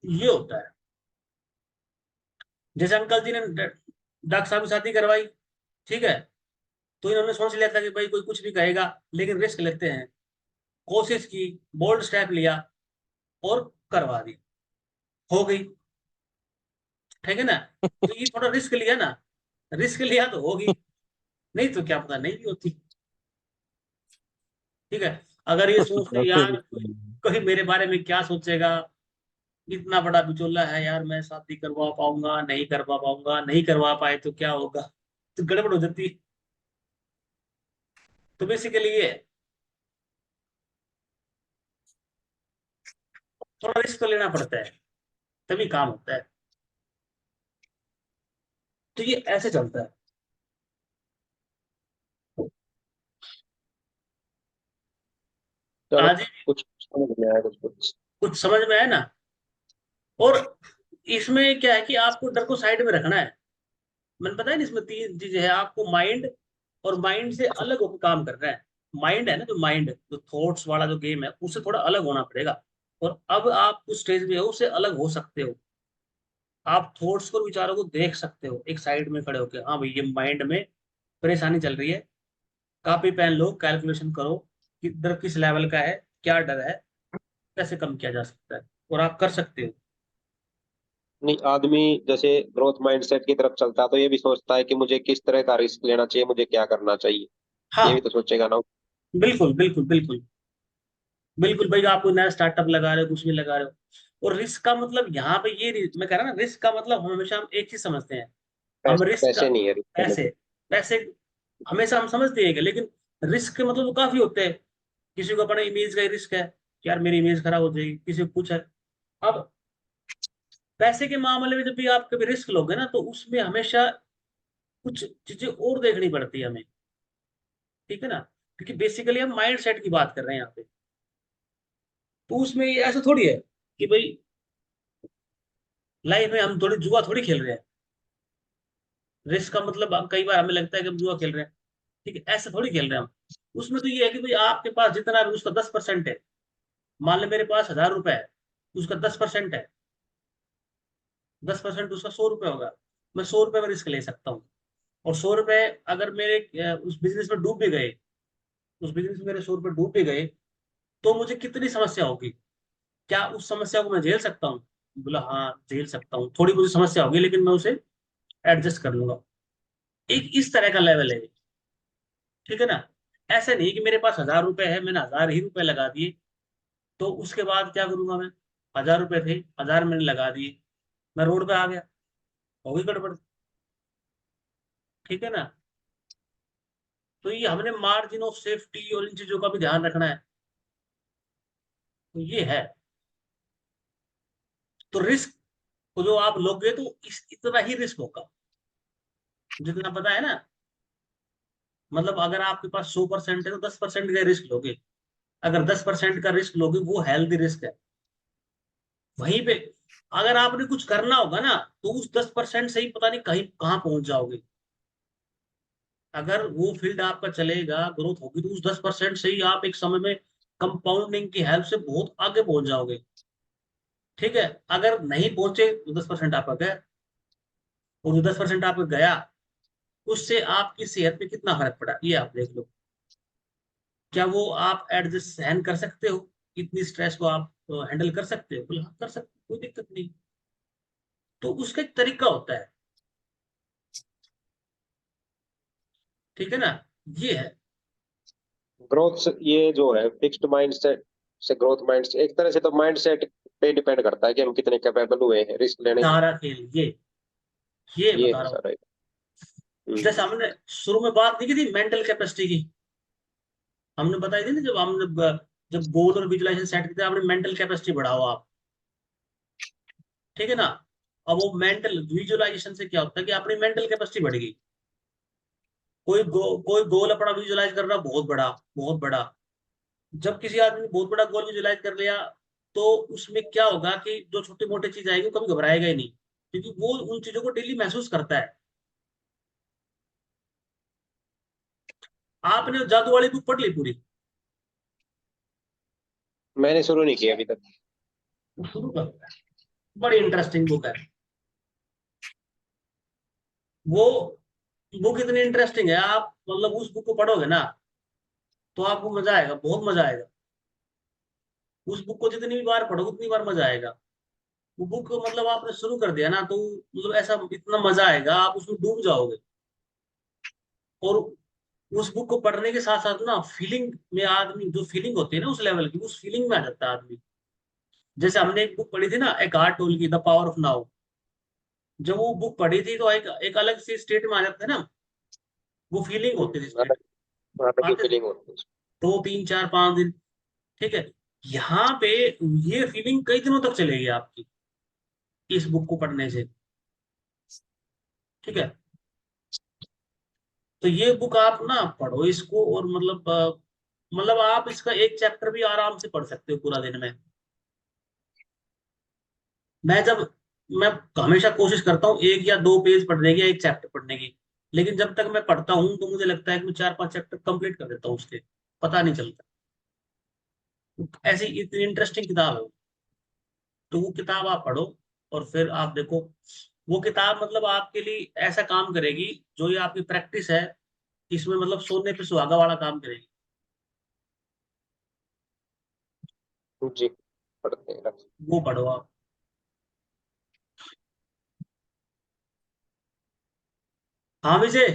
ये होता है। जैसे अंकल जी ने डॉक्टर साहब की शादी करवाई, ठीक है, तो इन्होंने सोच लिया था कि भाई कोई कुछ भी कहेगा, लेकिन रिस्क लेते हैं। कोशिश की, बोल्ड स्टेप लिया और करवा दी, हो गई। ठीक है ना। तो ये थोड़ा रिस्क लिया ना, रिस्क लिया तो होगी, नहीं तो क्या पता नहीं भी होती। ठीक है। अगर ये सोचते यार कोई मेरे बारे में क्या सोचेगा, इतना बड़ा बिचौला है यार, मैं शादी करवा पाऊंगा नहीं करवा पाऊंगा, नहीं करवा पाए तो क्या होगा, तो गड़बड़ हो जाती। तो बेसिकली ये है, थोड़ा रिस्क तो लेना पड़ता है, तभी काम होता है। तो ये ऐसे चलता है। चलो, आज कुछ समझ में आया, कुछ कुछ। कुछ समझ में आया ना। और इसमें क्या है कि आपको डर को साइड में रखना है। मैंने बताया ना, इसमें तीन चीजें हैं। आपको माइंड, और माइंड से अलग होकर काम करना है। माइंड है ना, जो माइंड जो थॉट्स वाला जो गेम है, उससे थोड़ा अलग होना पड़ेगा। और अब आप उस स्टेज में हो, उससे अलग हो सकते हो। आप थॉट्स को, विचारों को देख सकते हो एक साइड में खड़े होकर, हाँ भाई ये माइंड में परेशानी चल रही है। कॉपी पेन लो, कैलकुलेशन करो कि डर किस लेवल का है, क्या डर है, कैसे कम किया जा सकता है, और आप कर सकते हो। नहीं, आदमी जैसे ग्रोथ माइंडसेट की तरफ चलता है तो ये भी सोचता है कि मुझे किस तरह का रिस्क लेना चाहिए, मुझे क्या करना चाहिए। ये भी हाँ तो सोचेगा ना। बिल्कुल बिल्कुल बिल्कुल। बिल्कुल भाई, आप कोई नया स्टार्टअप लगा रहे हो, कुछ भी लगा रहे हो। और रिस्क का मतलब यहाँ पे ये मैं कह रहा ना, रिस्क का मतलब हम हमेशा हम एक चीज समझते हैं। हम रिस्क का पैसे नहीं है रिस्क में। पैसे, पैसे हमेशा हम समझते हैं कि, लेकिन रिस्क के मतलब तो काफी होते हैं। किसी को अपने इमेज का ही रिस्क है कि यार मेरी इमेज खराब हो जाएगी, किसी को कुछ है। अब पैसे के मामले में जब भी आप कभी रिस्क लोगे ना, तो उसमें हमेशा कुछ चीजें और देखनी पड़ती है हमें। ठीक है ना। क्योंकि बेसिकली हम माइंड सेट की बात कर रहे हैं यहाँ पे। तो उसमें ये ऐसा थोड़ी है कि भाई लाइफ में हम थोड़ी जुआ थोड़ी खेल रहे हैं। रिस्क का मतलब कई बार हमें लगता है कि हम जुआ खेल रहे हैं। ठीक है, ऐसे थोड़ी खेल रहे हैं हम। उसमें तो ये है कि भाई आपके पास जितना है उसका 10% है। मान ले मेरे पास 1,000 रुपए है, उसका 10% है। 10% उसका 100 रुपये होगा। मैं 100 रुपये में रिस्क ले सकता हूँ। और 100 रुपये अगर मेरे उस बिजनेस में डूब भी गए, उस बिजनेस में मेरे 100 रुपये डूब भी गए, तो मुझे कितनी समस्या होगी। क्या उस समस्या को मैं झेल सकता हूँ? बोला हाँ झेल सकता हूँ, थोड़ी मुझे समस्या होगी लेकिन मैं उसे एडजस्ट कर लूंगा। एक इस तरह का लेवल है। ठीक है ना। ऐसा नहीं कि मेरे पास 1,000 रुपए है, मैंने 1,000 ही रुपए लगा दिए, तो उसके बाद क्या करूंगा मैं? 1,000 रुपए थे, 1,000 मैंने लगा दिए, मैं रोड पे आ गया, हो गई गड़बड़। ठीक है ना। तो ये हमने मार्जिन ऑफ सेफ्टी और इन चीजों का भी ध्यान रखना है। तो ये है। तो रिस्क को जो आप लोगे तो इतना ही रिस्क होगा जितना पता है ना। मतलब अगर आपके पास 100% है तो 10% का रिस्क लोगे। अगर 10% का रिस्क लोगे, वो हेल्दी रिस्क है। वहीं पे अगर आपने कुछ करना होगा ना, तो उस 10% से ही पता नहीं कहीं कहाँ पहुंच जाओगे। अगर वो फील्ड आपका चलेगा, ग्रोथ होगी, तो उस 10% से ही आप एक समय में कंपाउंडिंग की हेल्प से बहुत आगे पहुंच जाओगे। ठीक है। अगर नहीं पहुंचे तो 10% आपका गया। और जो 10% आपका गया, उससे आपकी सेहत पे कितना फर्क पड़ा, ये आप देख लो। क्या वो आप एडजस्ट सहन कर सकते हो? इतनी स्ट्रेस को आप हैंडल कर सकते हो? बोले हाँ कर सकते हो, कोई दिक्कत नहीं। तो उसका एक तरीका होता है। ठीक है ना, ये है। ग्रोथ, ये जो है फिक्स्ड माइंडसेट से ग्रोथ माइंड, एक तरह से तो माइंडसेट पे डिपेंड करता है कि हम कितने कैपेबल हुए हैं रिस्क लेने के। सारा खेल ये ये बता है रहा हूँ। सर। जैसे हमने शुरू में बात नहीं की थी मेंटल कैपेसिटी की, हमने बताई थी ना, जब गोल और विजुलाइजेशन सेट किया हमने मेंटल कैपेसिटी बढ़ाओ आप, ठीक है ना। अब वो मेंटल विजुलाइजेशन से क्या होता है कि अपनी मेंटल कैपेसिटी बढ़ गई। कोई गोल अपना विजुलाइज कर रहा बहुत बड़ा, बहुत बड़ा। जब किसी आदमी ने बहुत बड़ा गोल विजुलाइज कर लिया, तो उसमें क्या होगा कि जो छोटी मोटी चीज आएगी वो कभी घबराएगा ही नहीं, क्योंकि वो उन चीजों को डेली महसूस करता है। आपने जादू वाली बुक पढ़ ली पूरी? मैंने शुरू नहीं किया अभी तक। शुरू कर, बड़ी इंटरेस्टिंग बुक है वो। बुक इतनी इंटरेस्टिंग है, आप मतलब उस बुक को पढ़ोगे ना तो आपको मजा आएगा, बहुत मजा आएगा। उस बुक को जितनी भी बार पढ़ो उतनी बार मजा आएगा। वो बुक मतलब आपने शुरू कर दिया ना तो मतलब ऐसा इतना मजा आएगा, आप उसमें डूब जाओगे। और उस बुक को पढ़ने के साथ साथ ना फीलिंग में आदमी, जो फीलिंग होती है ना उस लेवल की, उस फीलिंग में आ जाता है आदमी। जैसे हमने एक बुक पढ़ी थी ना, एक हार्ट टोल की, द पावर ऑफ नाउ। जब वो बुक पढ़ी थी तो एक अलग सी स्टेट में आ जाते हैं ना, वो फीलिंग होती थी स्टेट। अलग, अलग ही आते थे फीलिंग होती है। 2 3 4 5 दिन, ठीक है। यहाँ पे ये फीलिंग कई दिनों तक चलेगी आपकी इस बुक को पढ़ने से, ठीक है। तो ये बुक आप ना पढ़ो इसको, और मतलब आप इसका एक चैप्टर भी आराम से पढ़ सकते हो पूरा दिन में। मैं जब मैं हमेशा कोशिश करता हूँ 1 या 2 पेज पढ़ने की या एक चैप्टर पढ़ने की, लेकिन जब तक मैं पढ़ता हूँ तो मुझे लगता है कि मैं 4 5 चैप्टर कंप्लीट कर देता हूँ उसके, पता नहीं चलता। ऐसी इतनी इंटरेस्टिंग किताब है वो। तो वो किताब आप पढ़ो, और फिर आप देखो वो किताब मतलब आपके लिए ऐसा काम करेगी, जो ये आपकी प्रैक्टिस है इसमें मतलब सोने पे सुहागा वाला काम करेगी। जी, पढ़ते हैं। वो पढ़ो आप। हाँ विजय,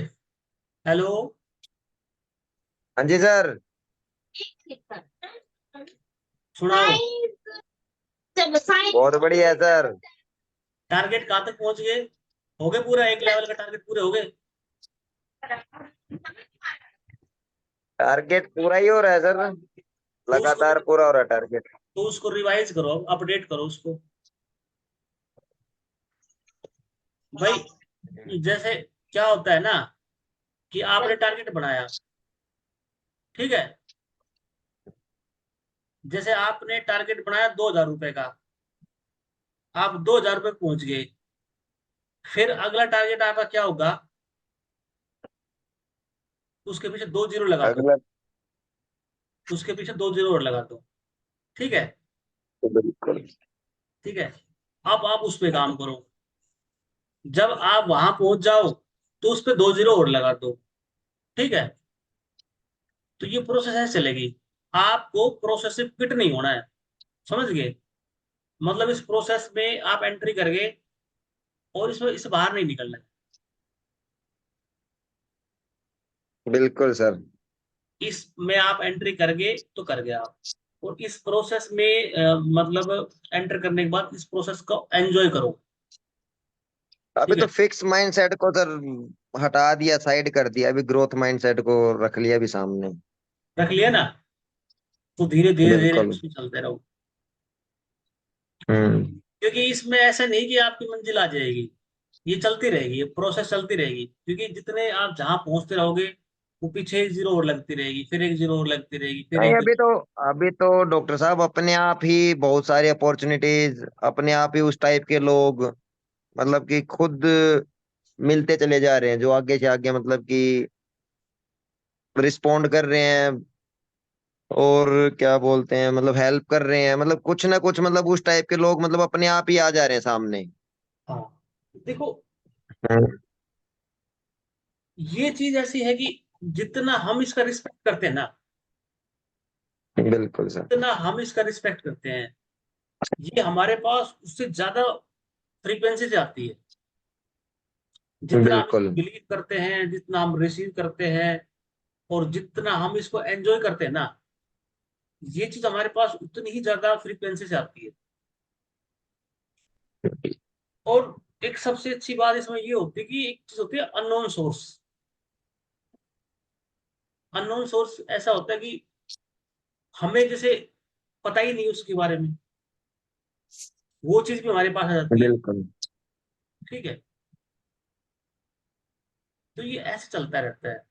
हेलो, हाँ जी सर। सुनाओ। बहुत बढ़िया है सर। टारगेट कहाँ तक पहुंच गए? हो गए पूरा, एक लेवल का टारगेट पूरे हो गए? टारगेट पूरा ही हो रहा है सर, तो उसको लगातार पूरा हो रहा है टारगेट। तो उसको रिवाइज करो, अपडेट करो उसको भाई। जैसे क्या होता है ना कि आपने टारगेट बनाया, ठीक है। जैसे आपने टारगेट बनाया 2,000 रुपए का, आप 2,000 रुपए पहुंच गए। फिर अगला टारगेट आपका क्या होगा? उसके पीछे 2 जीरो लगा दो, अगला, उसके पीछे 2 जीरो और लगा दो, ठीक है। बिल्कुल। ठीक है, अब आप उस पे काम करो। जब आप वहां पहुंच जाओ तो उस पे 2 जीरो और लगा दो, ठीक है। तो ये प्रोसेस ऐसे चलेगी। आपको प्रोसेस से फिट नहीं होना है, समझ गए। मतलब इस प्रोसेस में आप एंट्री कर गए और इसमें इससे बाहर नहीं निकलना है। बिल्कुल सर। इसमें आप एंट्री कर गए तो कर गए आप। और इस प्रोसेस में मतलब एंटर करने के बाद इस प्रोसेस को एंजॉय करो, अभी ठीक तो है। फिक्स माइंडसेट को सर हटा दिया, साइड कर दिया, अभी ग्रोथ माइंडसेट को रख लिया अभी सामने। रख लिया ना, तो धीरे धीरे धीरे बिल्कुल। उसमें चलते रहो। हम्म। क्योंकि इसमें ऐसा नहीं कि आपकी मंजिल आ जाएगी, ये चलती रहेगी, ये प्रोसेस चलती रहेगी। क्योंकि जितने आप जहां पहुंचते रहोगे, वो पीछे 1 जीरो और लगती रहेगी, फिर 1 जीरो और लगती रहेगी, फिर नहीं, एक अभी तो डॉक्टर साहब अपने आप ही बहुत सारी अपॉर्चुनिटीज, अपने आप ही उस टाइप के लोग, मतलब कि खुद मिलते चले जा रहे हैं, जो आगे से आगे मतलब कि रिस्पोंड कर रहे हैं, और क्या बोलते हैं, मतलब हेल्प कर रहे हैं, मतलब कुछ ना कुछ, मतलब उस टाइप के लोग मतलब अपने आप ही आ जा रहे हैं सामने। हाँ, देखो हम्म। ये चीज ऐसी है कि जितना हम इसका रिस्पेक्ट करते हैं ना, बिल्कुल सर। जितना हम इसका रिस्पेक्ट करते हैं, ये हमारे पास उससे ज्यादा फ्रीक्वेंसी से आती है। जितना हम बिल्कुल इसको बिलीव करते हैं, जितना हम रिसीव करते हैं, और जितना हम इसको एंजॉय करते हैं ना, ये चीज हमारे पास उतनी ही ज्यादा फ्रीक्वेंसी से आती है। और एक सबसे अच्छी बात इसमें ये होती है कि एक चीज होती है अननोन सोर्स। अननोन सोर्स ऐसा होता है कि हमें जैसे पता ही नहीं उसके बारे में, वो चीज भी हमारे पास आ जाती है। बिल्कुल। ठीक है, तो ये ऐसे चलता रहता है।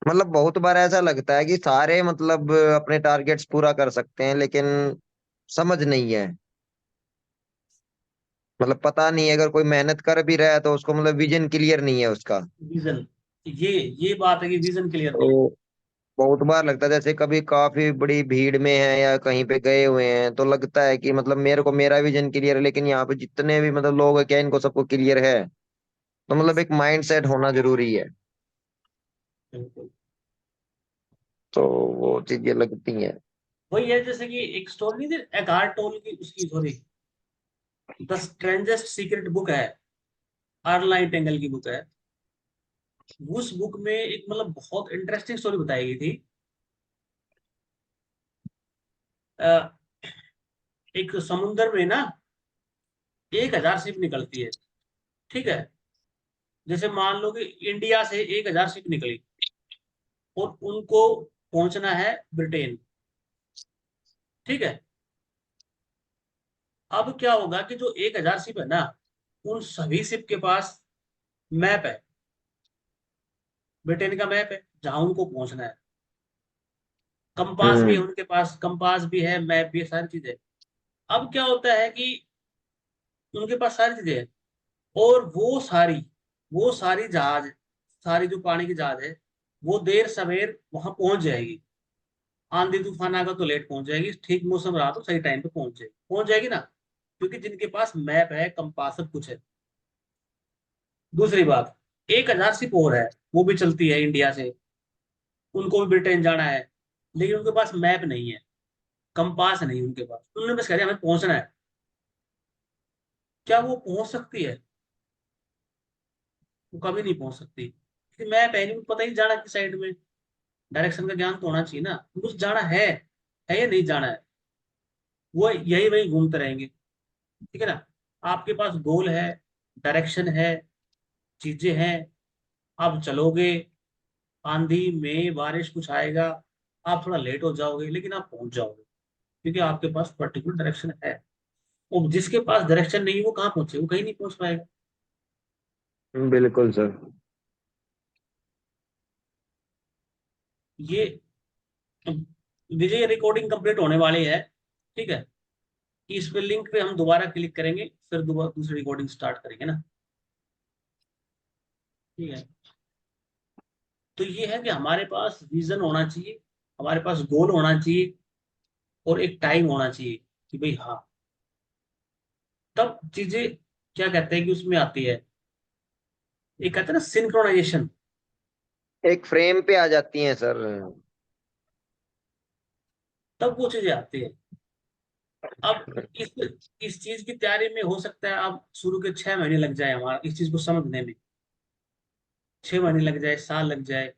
मतलब बहुत बार ऐसा लगता है कि सारे मतलब अपने टारगेट्स पूरा कर सकते हैं, लेकिन समझ नहीं है। मतलब पता नहीं है, अगर कोई मेहनत कर भी रहा है तो उसको मतलब विजन क्लियर नहीं है उसका। विजन, ये बात है कि विजन क्लियर नहीं है। तो बहुत बार लगता है, जैसे कभी काफी बड़ी भीड़ में है या कहीं पे गए हुए हैं तो लगता है कि मतलब मेरे को मेरा विजन क्लियर है, लेकिन यहाँ पे जितने भी मतलब लोग हैं, क्या इनको सबको क्लियर है? तो मतलब एक माइंड सेट होना जरूरी है। बिल्कुल। तो वो चीजें लगती हैं। वही है, जैसे कि एक स्टोरी नहीं थी एगार्ट टोल की, उसकी sorry, the strangest secret book है, आर्लाइन टेंगल की बुक है। उस बुक में एक मतलब बहुत इंटरेस्टिंग स्टोरी बताई गई थी। अ, एक समुंदर में ना 1,000 शिप निकलती है। ठीक है, जैसे मान लो कि इंडिया से 1,000 शिप निकली और उनको पहुंचना है ब्रिटेन। ठीक है, अब क्या होगा कि जो 1,000 शिप है ना, उन सभी शिप के पास मैप है, ब्रिटेन का मैप है जहां उनको पहुंचना है। कंपास भी है हम्म। उनके पास, कंपास भी है, मैप भी है, सारी चीजें। अब क्या होता है कि उनके पास सारी चीजें हैं, और वो सारी जहाज, सारी जो पानी की जहाज है, वो देर सवेर वहां पहुंच जाएगी। आंधी तूफान आगा तो लेट पहुंच जाएगी, ठीक मौसम रहा तो सही टाइम पे पहुंच जाएगी ना, क्योंकि जिनके पास मैप है, कंपास, सब कुछ है। दूसरी बात, 1,000 सिप और है, वो भी चलती है इंडिया से, उनको भी ब्रिटेन जाना है, लेकिन उनके पास मैप नहीं है, कंपास नहीं उनके पास। उन्होंने बस कह दिया हमें पहुंचना है। क्या वो पहुंच सकती है? वो कभी नहीं पहुंच सकती, क्योंकि मैप है नहीं, उनको पता ही नहीं जाना किस साइड में। डायरेक्शन का ज्ञान तो होना चाहिए ना, उनको जाना है या नहीं जाना है। वो यही वही घूमते रहेंगे। ठीक है ना, आपके पास गोल है, डायरेक्शन है, चीजें हैं, आप चलोगे, आंधी में बारिश कुछ आएगा, आप थोड़ा लेट हो जाओगे, लेकिन आप पहुंच जाओगे, क्योंकि आपके पास पर्टिकुलर डायरेक्शन है। और जिसके पास डायरेक्शन नहीं है, वो कहाँ पहुंचे? वो कहीं नहीं पहुंच पाएगा। बिल्कुल सर। ये विजय रिकॉर्डिंग कंप्लीट होने वाली है। ठीक है, इस पे लिंक पे हम दोबारा क्लिक करेंगे, फिर दोबारा दूसरी रिकॉर्डिंग स्टार्ट करेंगे ना। ठीक है, तो ये है कि हमारे पास विजन होना चाहिए, हमारे पास गोल होना चाहिए, और एक टाइम होना चाहिए कि भाई हाँ, तब चीजें क्या कहते हैं कि उसमें आती है, एक कहते हैं ना सिंक्रोनाइजेशन। एक फ्रेम पे आ जाती हैं सर। तब वो चीजें आती है। अब इस इस चीज की तैयारी में हो सकता है अब शुरू के 6 महीने लग जाए हमारा इस चीज को समझने में, 6 महीने लग जाए, साल लग जाए,